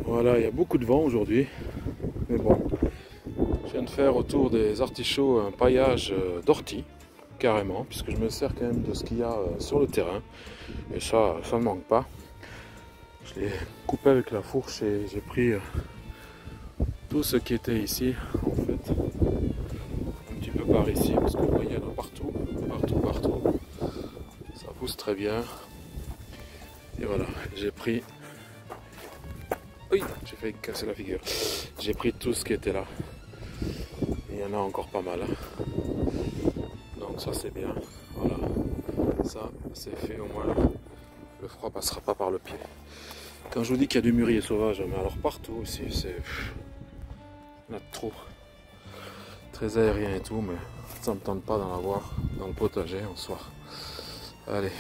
Voilà, il y a beaucoup de vent aujourd'hui. Mais bon, je viens de faire autour des artichauts un paillage d'ortie, carrément, puisque je me sers quand même de ce qu'il y a sur le terrain. Et ça ne manque pas. Je l'ai coupé avec la fourche et j'ai pris tout ce qui était ici, en fait. Un petit peu par ici, parce que vous voyez, il y en a partout, partout. Ça pousse très bien. Et voilà, j'ai pris... Oui, j'ai failli casser la figure. J'ai pris tout ce qui était là. Et il y en a encore pas mal. Donc ça c'est bien. Voilà. Ça c'est fait au moins. Le froid passera pas par le pied. Quand je vous dis qu'il y a du mûrier sauvage, mais alors partout ici, c'est... Il y en a trop. Très aérien et tout, mais ça me tente pas d'en avoir dans le potager en soir. Allez.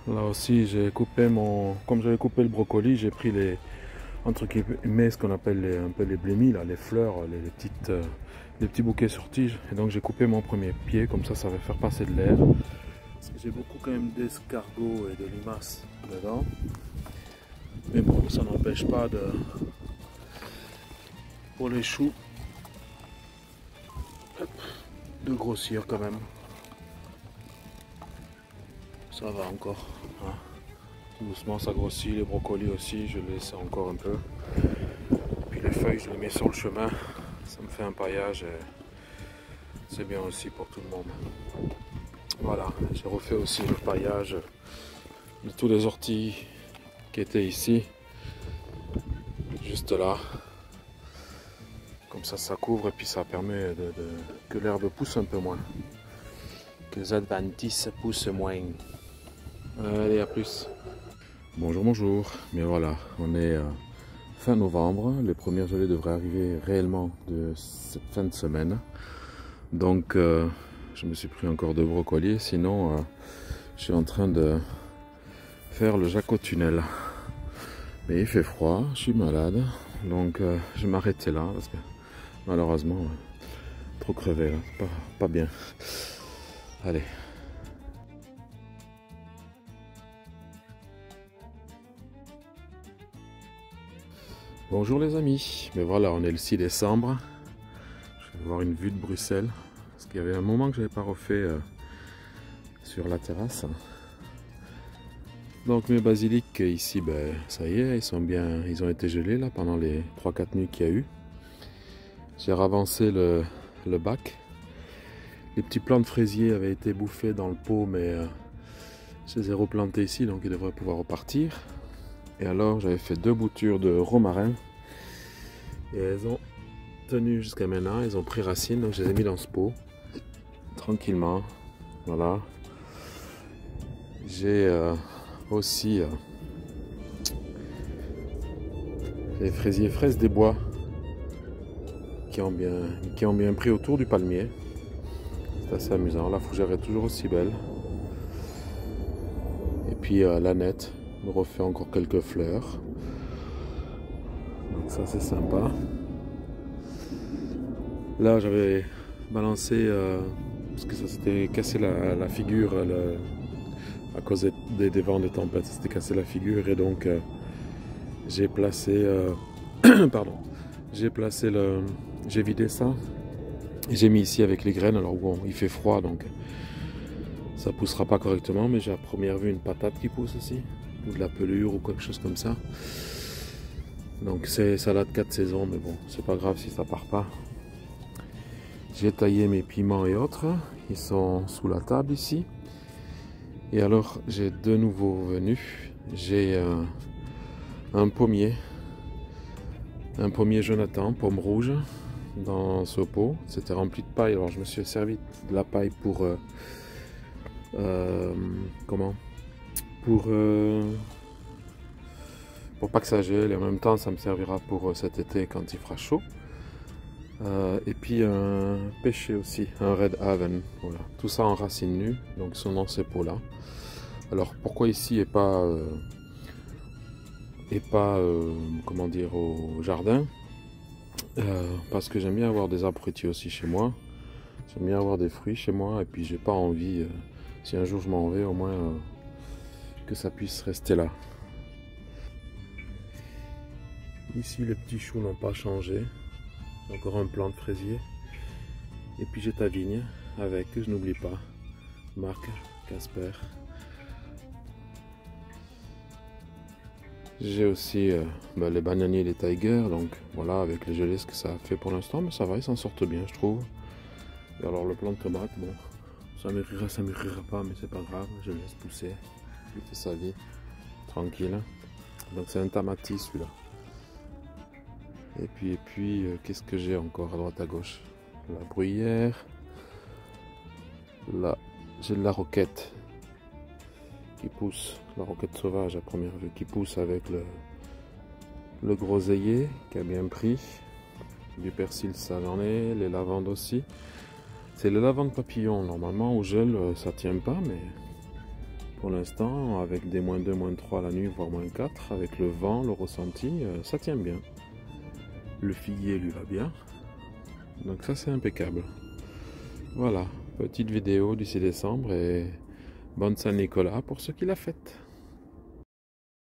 Là aussi j'ai coupé mon... Comme j'avais coupé le brocoli, j'ai pris les... entre guillemets ce qu'on appelle un peu les blémis, là, les fleurs, les petits bouquets sur tige. Et donc j'ai coupé mon premier pied, comme ça va faire passer de l'air. Parce que j'ai beaucoup quand même d'escargots et de limaces dedans. Mais bon, ça n'empêche pas de... pour les choux, hop, de grossir quand même. Ça va encore. Hein. Doucement ça grossit, les brocolis aussi, je laisse encore un peu. Puis les feuilles, je les mets sur le chemin. Ça me fait un paillage et c'est bien aussi pour tout le monde. Voilà, j'ai refait aussi le paillage de tous les orties qui étaient ici. Juste là. Comme ça couvre et puis ça permet que l'herbe pousse un peu moins. Que les adventices poussent moins. Allez, à plus. Bonjour, bonjour. Mais voilà, on est fin novembre. Les premières gelées devraient arriver réellement de cette fin de semaine. Donc, je me suis pris encore 2 brocolis. Sinon, je suis en train de faire le Jacot-tunnel. Mais il fait froid, je suis malade. Donc, je vais m'arrêter là parce que malheureusement, trop crevé là. Pas bien. Allez. Bonjour les amis, mais voilà, on est le 6 décembre. Je vais voir une vue de Bruxelles, parce qu'il y avait un moment que je n'avais pas refait sur la terrasse. Donc mes basiliques ici, ben, ça y est, ils ont été gelés là pendant les 3-4 nuits qu'il y a eu. J'ai ravancé le bac. Les petits plants de fraisier avaient été bouffés dans le pot, mais je les ai replantés ici, donc ils devraient pouvoir repartir. Et alors j'avais fait 2 boutures de romarin et elles ont tenu jusqu'à maintenant, elles ont pris racine, donc je les ai mis dans ce pot tranquillement. Voilà. J'ai aussi les fraisiers fraises des bois qui ont bien pris autour du palmier. C'est assez amusant, la fougère est toujours aussi belle. Et puis l'ânette me refait encore quelques fleurs. Donc ça c'est sympa. Là j'avais balancé, parce que ça s'était cassé la figure à cause des vents de tempête, ça s'était cassé la figure et donc j'ai placé, pardon, j'ai vidé ça et j'ai mis ici avec les graines. Alors bon, il fait froid donc ça poussera pas correctement, mais j'ai à première vue une patate qui pousse aussi, ou de la pelure ou quelque chose comme ça. Donc c'est salade 4 saisons, mais bon, c'est pas grave si ça part pas. J'ai taillé mes piments et autres, ils sont sous la table ici. Et alors j'ai 2 nouveaux venus. J'ai un pommier Jonathan, pomme rouge, dans ce pot. C'était rempli de paille, alors je me suis servi de la paille pour pour pas que ça gèle, et en même temps ça me servira pour cet été quand il fera chaud. Et puis un pêcher aussi, un Red Haven, voilà. Tout ça en racines nues, donc ils sont dans ces pots là. Alors pourquoi ici et pas comment dire, au jardin? Parce que j'aime bien avoir des arbres fruitiers aussi chez moi. J'aime bien avoir des fruits chez moi, et puis j'ai pas envie, si un jour je m'en vais, au moins que ça puisse rester là. Ici les petits choux n'ont pas changé. J'ai encore un plant de fraisier. Et puis j'ai ta vigne avec, je n'oublie pas, Marc, Casper. J'ai aussi les bananiers et les tigers, donc voilà, avec les gelées ce que ça a fait pour l'instant, mais ça va, ils s'en sortent bien je trouve. Et alors le plant de tomate, bon, ça mûrira pas, mais c'est pas grave, je le laisse pousser, il fait sa vie, tranquille. Donc c'est un tamati celui-là. Et puis qu'est-ce que j'ai encore à droite à gauche? La bruyère. Là, j'ai de la roquette qui pousse, la roquette sauvage à première vue, qui pousse avec le groseillier qui a bien pris. Du persil, ça j'en ai, les lavandes aussi. C'est les lavandes papillons, normalement au gel ça tient pas, mais pour l'instant, avec des -2, -3 la nuit, voire -4, avec le vent, le ressenti, ça tient bien. Le figuier lui va bien. Donc ça c'est impeccable. Voilà, petite vidéo du 6 décembre et bonne Saint-Nicolas pour ceux qui la fêtent.